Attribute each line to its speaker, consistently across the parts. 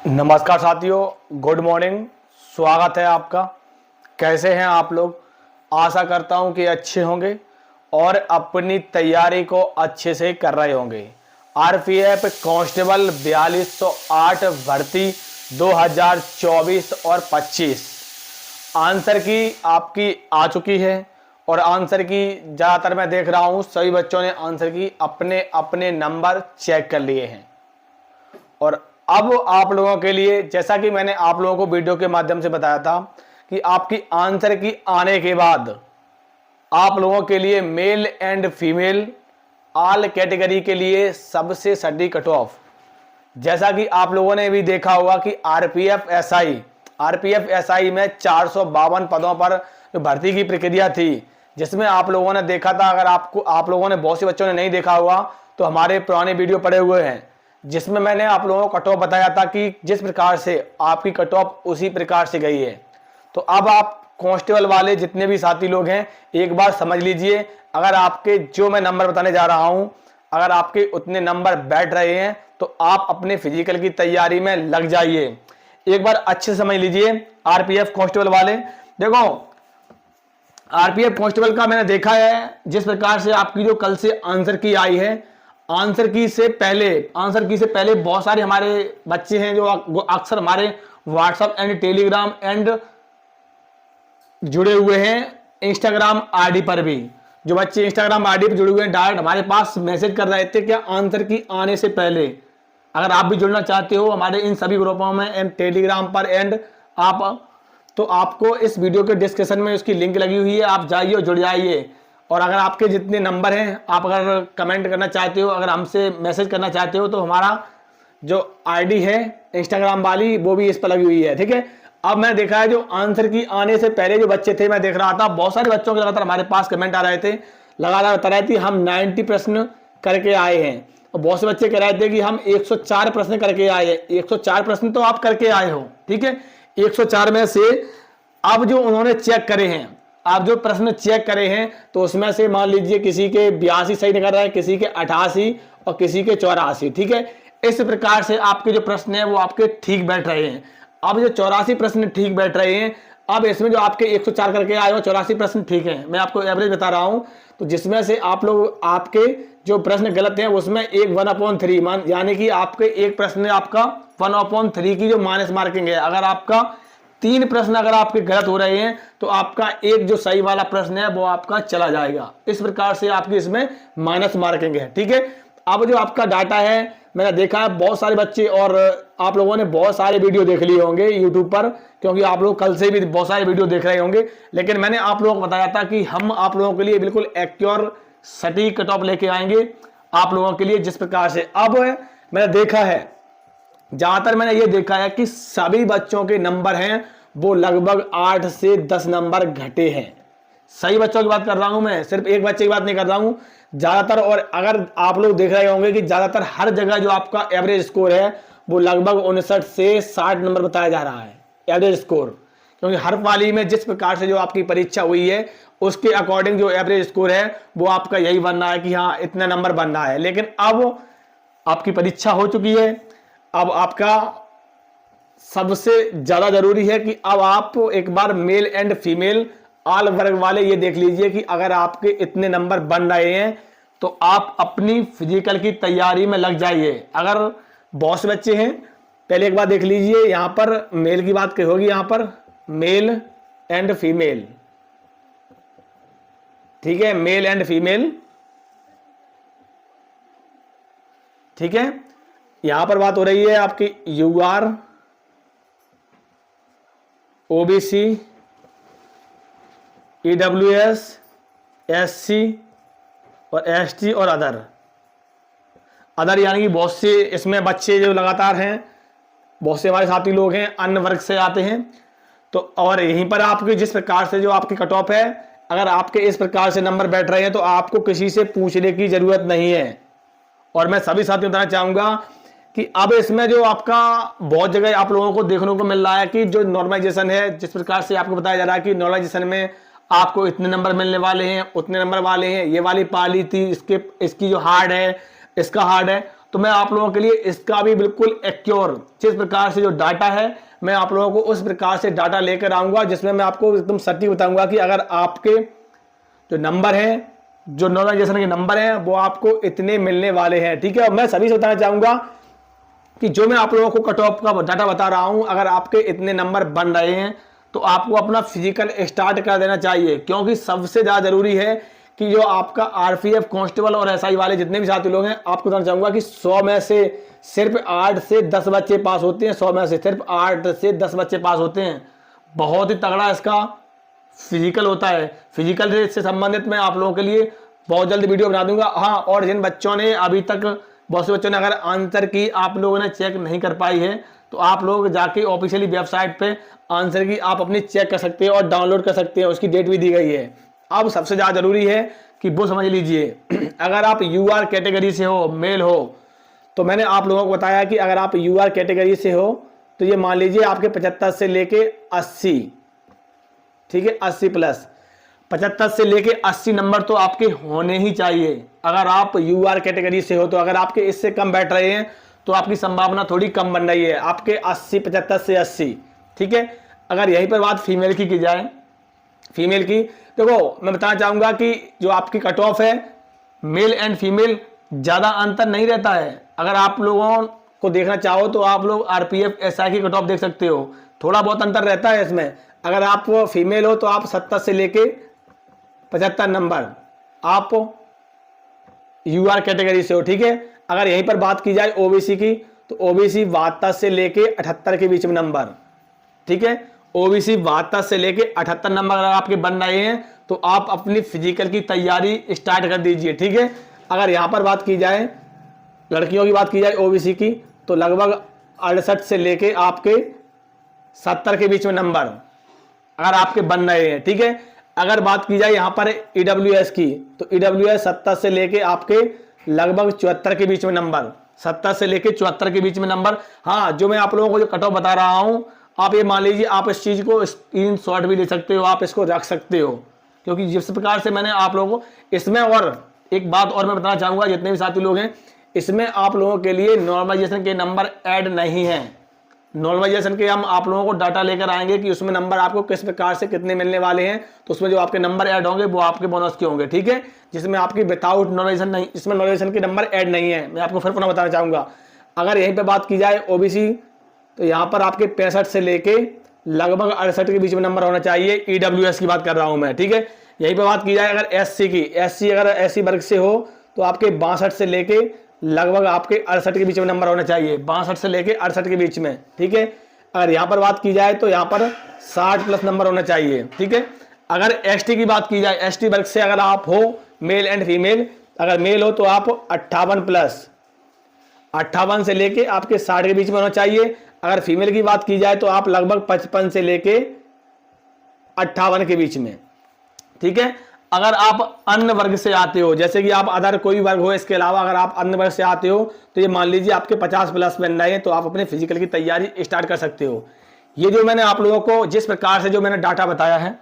Speaker 1: नमस्कार साथियों, good morning. स्वागत है आपका। कैसे हैं आप लोग? आशा करता हूं कि अच्छे होंगे और अपनी तैयारी को अच्छे से कर रहे होंगे। आरपीएफ कांस्टेबल 4208 भर्ती 2024 और 25 आंसर की आपकी आ चुकी है और आंसर की ज़्यादातर मैं देख रहा हूं सभी बच्चों ने आंसर की अपने अपने नंबर चेक कर लिए हैं। और अब आप लोगों के लिए, जैसा कि मैंने आप लोगों को वीडियो के माध्यम से बताया था कि आपकी आंसर की आने के बाद आप लोगों के लिए male and female all category के लिए सबसे सटीक कट ऑफ, जैसा कि आप लोगों ने भी देखा होगा कि आरपीएफ एसआई में 452 पदों पर जो भर्ती की प्रक्रिया थी, जिसमें आप लोगों ने देखा था। अगर आप लोगों ने, बहुत से बच्चों ने नहीं देखा हुआ तो हमारे पुराने वीडियो पड़े हुए हैं, जिसमें मैंने आप लोगों को कट ऑफ बताया था कि जिस प्रकार से आपकी कट ऑफ उसी प्रकार से गई है। तो अब आप कांस्टेबल वाले जितने भी साथी लोग हैं, एक बार समझ लीजिए, अगर आपके जो मैं नंबर बताने जा रहा हूं, अगर आपके उतने नंबर बैठ रहे हैं तो आप अपने फिजिकल की तैयारी में लग जाइए। एक बार अच्छे से समझ लीजिए। आरपीएफ कांस्टेबल वाले, देखो आरपीएफ कांस्टेबल का मैंने देखा है, जिस प्रकार से आपकी जो कल से आंसर की आई है, आंसर की से पहले बहुत सारे हमारे बच्चे हैं जो अक्सर हमारे व्हाट्सएप एंड टेलीग्राम एंड जुड़े हुए हैं, इंस्टाग्राम आईडी पर भी। जो बच्चे इंस्टाग्राम आईडी पर जुड़े हुए हैं, डायरेक्ट हमारे पास मैसेज कर रहे थे क्या आंसर की आने से पहले। अगर आप भी जुड़ना चाहते हो हमारे इन सभी ग्रुपों में एंड टेलीग्राम पर एंड आप, तो आपको इस वीडियो के डिस्क्रिप्शन में उसकी लिंक लगी हुई है, आप जाइए और जुड़ जाइए। और अगर आपके जितने नंबर हैं, आप अगर कमेंट करना चाहते हो, अगर हमसे मैसेज करना चाहते हो, तो हमारा जो आईडी है इंस्टाग्राम वाली वो भी इस पर लगी हुई है, ठीक है। अब मैं देखा है जो आंसर की आने से पहले जो बच्चे थे, मैं देख रहा था बहुत सारे बच्चों के लगातार हमारे पास कमेंट आ रहे थे, लगातार बता रहे थे हम 90 प्रश्न करके आए हैं। और बहुत से बच्चे कह रहे थे कि हम 104 प्रश्न करके आए हैं। 104 प्रश्न तो आप करके आए हो, ठीक है। 104 में से अब जो उन्होंने चेक करे हैं, आप जो प्रश्न चेक करे हैं, तो उसमें से मान लीजिए किसी के 82 सही निकल रहा है, किसी के 88 और किसी के 84, ठीक है। इस प्रकार से आपके जो प्रश्न है वो आपके ठीक बैठ रहे हैं। अब जो 84 प्रश्न ठीक बैठ रहे हैं, अब इसमें जो आपके 104 करके आए हो 84 प्रश्न ठीक है, मैं आपको एवरेज बता रहा हूं। तो जिसमें से आप लोग, आपके जो प्रश्न गलत हैं उसमें एक 1/3 मान, यानी कि आपके एक प्रश्न आपका 1/3 की जो माइनस मार्किंग है। अगर आपका 3 प्रश्न अगर आपके गलत हो रहे हैं तो आपका एक जो सही वाला प्रश्न है वो आपका चला जाएगा। इस प्रकार से आपकी इसमें माइनस मार्किंग है, ठीक है। अब जो आपका डाटा है, मैंने देखा है बहुत सारे बच्चे, और आप लोगों ने बहुत सारे वीडियो देख लिए होंगे यूट्यूब पर, क्योंकि आप लोग कल से भी बहुत सारे वीडियो देख रहे होंगे। लेकिन मैंने आप लोगों को बताया था कि हम आप लोगों के लिए बिल्कुल एक्योर सटीक कट ऑफ लेके आएंगे आप लोगों के लिए। जिस प्रकार से अब मैंने देखा है, ज्यादातर मैंने ये देखा है कि सभी बच्चों के नंबर हैं वो लगभग 8 से 10 नंबर घटे हैं। सही बच्चों की बात कर रहा हूं मैं, सिर्फ एक बच्चे की बात नहीं कर रहा हूं, ज्यादातर। और अगर आप लोग देख रहे होंगे कि ज्यादातर हर जगह जो आपका एवरेज स्कोर है वो लगभग 59 से 60 नंबर बताया जा रहा है एवरेज स्कोर, क्योंकि हर पाली में जिस प्रकार से जो आपकी परीक्षा हुई है उसके अकॉर्डिंग जो एवरेज स्कोर है वो आपका यही बन रहा है कि हाँ इतना नंबर बन रहा है। लेकिन अब आपकी परीक्षा हो चुकी है, अब आपका सबसे ज्यादा जरूरी है कि अब आप एक बार मेल एंड फीमेल ऑल वर्ग वाले ये देख लीजिए कि अगर आपके इतने नंबर बन रहे हैं तो आप अपनी फिजिकल की तैयारी में लग जाइए। अगर बहुत से बच्चे हैं, पहले एक बार देख लीजिए, यहां पर मेल की बात होगी, यहां पर मेल एंड फीमेल, ठीक है, मेल एंड फीमेल, ठीक है। यहां पर बात हो रही है आपकी यूआर, ओबीसी, ईडब्ल्यूएस, एससी और एसटी और अदर यानी कि बहुत से इसमें बच्चे जो लगातार हैं, बहुत से हमारे साथी लोग हैं अन्य वर्ग से आते हैं। तो और यहीं पर आपके जिस प्रकार से जो आपकी कट ऑफ है, अगर आपके इस प्रकार से नंबर बैठ रहे हैं तो आपको किसी से पूछने की जरूरत नहीं है। और मैं सभी साथियों बताना चाहूंगा कि अब इसमें जो आपका बहुत जगह आप लोगों को देखने को मिल रहा है कि जो नॉर्मलाइजेशन है, जिस प्रकार से आपको बताया जा रहा है कि नॉर्मलाइजेशन में आपको इतने नंबर मिलने वाले हैं, उतने नंबर वाले हैं, ये वाली पाली थी, इसकी जो हार्ड है, इसका हार्ड है। तो मैं आप लोगों के लिए इसका भी बिल्कुल एक्योर जिस प्रकार से जो डाटा है मैं आप लोगों को उस प्रकार से डाटा लेकर आऊंगा, जिसमें मैं आपको एकदम सटीक बताऊंगा कि अगर आपके जो नंबर हैं, जो नॉर्मलाइजेशन के नंबर हैं, वो आपको इतने मिलने वाले हैं। ठीक है, और मैं सभी से बताना चाहूंगा कि जो मैं आप लोगों को कट ऑफ का डाटा बता रहा हूं, अगर आपके इतने नंबर बन रहे हैं तो आपको अपना फिजिकल स्टार्ट कर देना चाहिए, क्योंकि सबसे ज़्यादा जरूरी है कि जो आपका आरपीएफ कांस्टेबल और एसआई वाले जितने भी साथी लोग हैं, आपको बताना चाहूंगा कि 100 में से सिर्फ 8 से 10 बच्चे पास होते हैं। 100 में से सिर्फ 8 से 10 बच्चे पास होते हैं। बहुत ही तगड़ा इसका फिजिकल होता है। फिजिकल से संबंधित मैं आप लोगों के लिए बहुत जल्द वीडियो बना दूंगा। हाँ, और जिन बच्चों ने अभी तक, बहुत से बच्चों ने अगर आंसर की आप लोगों ने चेक नहीं कर पाई है, तो आप लोग जाके ऑफिशियली वेबसाइट पे आंसर की आप अपनी चेक कर सकते हैं और डाउनलोड कर सकते हैं। उसकी डेट भी दी गई है। अब सबसे ज़्यादा जरूरी है कि वो समझ लीजिए, अगर आप यूआर कैटेगरी से हो, मेल हो, तो मैंने आप लोगों को बताया कि अगर आप यूआर कैटेगरी से हो तो ये मान लीजिए आपके 75 से लेके 80, ठीक है, 80 प्लस 75 से लेके 80 नंबर तो आपके होने ही चाहिए। अगर आप यूआर कैटेगरी से हो तो अगर आपके इससे कम बैठ रहे हैं तो आपकी संभावना थोड़ी कम बन रही है, आपके 80, 75 से 80। ठीक है, अगर यहीं पर बात फीमेल की जाए, फीमेल की, देखो मैं बताना चाहूंगा कि जो आपकी कट ऑफ है, मेल एंड फीमेल ज़्यादा अंतर नहीं रहता है। अगर आप लोगों को देखना चाहो तो आप लोग आरपीएफ एसआई की कट ऑफ देख सकते हो, थोड़ा बहुत अंतर रहता है इसमें। अगर आप फीमेल हो तो आप 70 से लेके 75 नंबर आप यूआर कैटेगरी से हो। ठीक है, अगर यहीं पर बात की जाए ओबीसी की, तो ओबीसी 72 से लेके 78 के बीच में नंबर। ठीक है, ओबीसी 72 से लेके 78 नंबर अगर आपके बन रहे हैं तो आप अपनी फिजिकल की तैयारी स्टार्ट कर दीजिए। ठीक है, अगर यहाँ पर बात की जाए, लड़कियों की बात की जाए ओबीसी की, तो लगभग 68 से लेके आपके 70 के बीच में नंबर अगर आपके बन रहे हैं। ठीक है, अगर बात की जाए यहाँ पर ईडब्ल्यूएस की, तो ईडब्ल्यूएस 70 से लेके आपके लगभग 74 के बीच में नंबर, 70 से लेके 74 के बीच में नंबर। हाँ, जो मैं आप लोगों को जो कट ऑफ बता रहा हूँ, आप ये मान लीजिए, आप इस चीज़ को स्क्रीनशॉट भी ले सकते हो, आप इसको रख सकते हो, क्योंकि जिस प्रकार से मैंने आप लोगों को इसमें, और एक बात और मैं बताना चाहूँगा जितने भी साथी लोग हैं, इसमें आप लोगों के लिए नॉर्मलाइजेशन के नंबर ऐड नहीं है। नॉर्मलाइजेशन के हम आप लोगों को डाटा लेकर आएंगे कि उसमें नंबर आपको किस प्रकार से कितने मिलने वाले हैं, तो उसमें जो आपके नंबर ऐड होंगे वो आपके बोनस के होंगे। ठीक है, जिसमें आपकी विदाउट नॉर्मलाइजेशन नहीं, इसमें नॉर्मलाइजेशन के नंबर ऐड नहीं है। मैं आपको फिर पुनः बताना चाहूँगा, अगर यहीं पर बात की जाए ओबीसी, तो यहाँ पर आपके 65 से लेके लगभग 68 के बीच में नंबर होना चाहिए। ईडब्ल्यूएस की बात कर रहा हूँ मैं। ठीक है, यहीं पर बात की जाए अगर एससी की, एससी अगर एससी वर्ग से हो तो आपके 62 से लेके लगभग आपके 68 के बीच में नंबर होना चाहिए, 62 से लेके 68 के बीच में। ठीक है, अगर यहाँ पर बात की जाए तो यहाँ पर 60 प्लस नंबर होना चाहिए। ठीक है, अगर एसटी की बात की जाए, एसटी वर्ग से अगर आप हो, मेल एंड फीमेल, अगर मेल हो तो आप 58 प्लस, 58 से लेके आपके 60 के बीच में होना चाहिए। अगर फीमेल की बात की जाए तो आप लगभग 55 से लेके 58 के बीच में। ठीक है, अगर आप अन्य वर्ग से आते हो, जैसे कि आप अदर कोई वर्ग हो, इसके अलावा अगर आप अन्य वर्ग से आते हो तो ये मान लीजिए आपके 50 प्लस बन रहे हैं, तो आप अपने फिजिकल की तैयारी स्टार्ट कर सकते हो। ये जो मैंने आप लोगों को जिस प्रकार से जो मैंने डाटा बताया है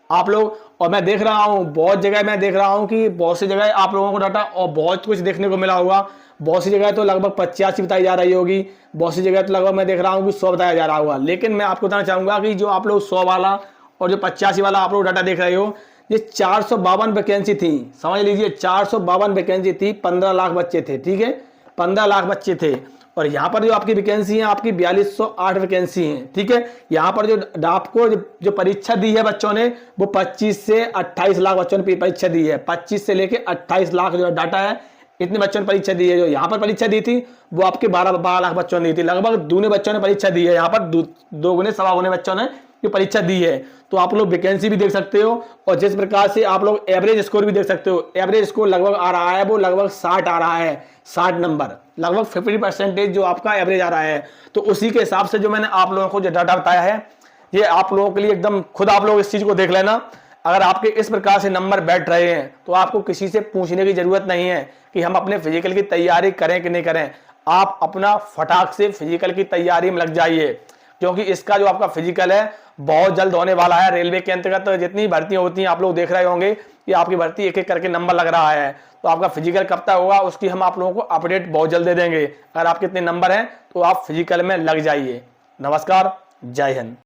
Speaker 1: आप लोग, और मैं देख रहा हूँ बहुत जगह, मैं देख रहा हूँ कि बहुत सी जगह आप लोगों को डाटा और बहुत कुछ देखने को मिला होगा। बहुत सी जगह तो लगभग 85 बताई जा रही होगी, बहुत सी जगह तो लगभग मैं देख रहा हूँ कि 100 बताया जा रहा होगा। लेकिन मैं आपको बताना चाहूँगा कि जो आप लोग 100 वाला और जो 85 वाला आप लोग डाटा देख रहे हो, ये 452 वैकेंसी थी। समझ लीजिए 452 वैकेंसी थी, 15 लाख बच्चे थे। ठीक है, 15 लाख बच्चे थे। और यहाँ पर जो आपकी वैकेंसी है, आपकी 4208 वैकेंसी हैं। ठीक है, यहाँ पर जो आपको जो परीक्षा दी है बच्चों ने, वो 25 से 28 लाख बच्चों ने परीक्षा दी है। 25 से लेके 28 लाख जो डाटा है, इतने बच्चों ने परीक्षा दी है। जो यहाँ पर परीक्षा दी थी वो आपके 12 लाख बच्चों ने दी थी। लगभग दूने बच्चों ने परीक्षा दी है, यहाँ पर 2 गुने 2.25 गुने बच्चों ने जो परीक्षा दी है। तो आप लोग वैकेंसी भी देख सकते हो और जिस प्रकार से आप लोग एवरेज स्कोर भी देख सकते हो। एवरेज स्कोर लगभग आ रहा है, वो लगभग 60 आ रहा है, 60 नंबर, लगभग 50% जो आपका एवरेज आ रहा है। तो उसी के हिसाब से जो मैंने आप लोगों को जो डाटा बताया है, ये आप लोगों के लिए एकदम, खुद आप लोग इस चीज को देख लेना। अगर आपके इस प्रकार से नंबर बैठ रहे हैं तो आपको किसी से पूछने की जरूरत नहीं है कि हम अपने फिजिकल की तैयारी करें कि नहीं करें। आप अपना फटाक से फिजिकल की तैयारी में लग जाइए, क्योंकि इसका जो आपका फिजिकल है बहुत जल्द होने वाला है। रेलवे के अंतर्गत जितनी भर्तियां होती हैं आप लोग देख रहे होंगे कि आपकी भर्ती एक एक करके नंबर लग रहा है। तो आपका फिजिकल कब तक होगा उसकी हम आप लोगों को अपडेट बहुत जल्द दे देंगे। अगर आपके इतने नंबर हैं तो आप फिजिकल में लग जाइए। नमस्कार, जय हिंद।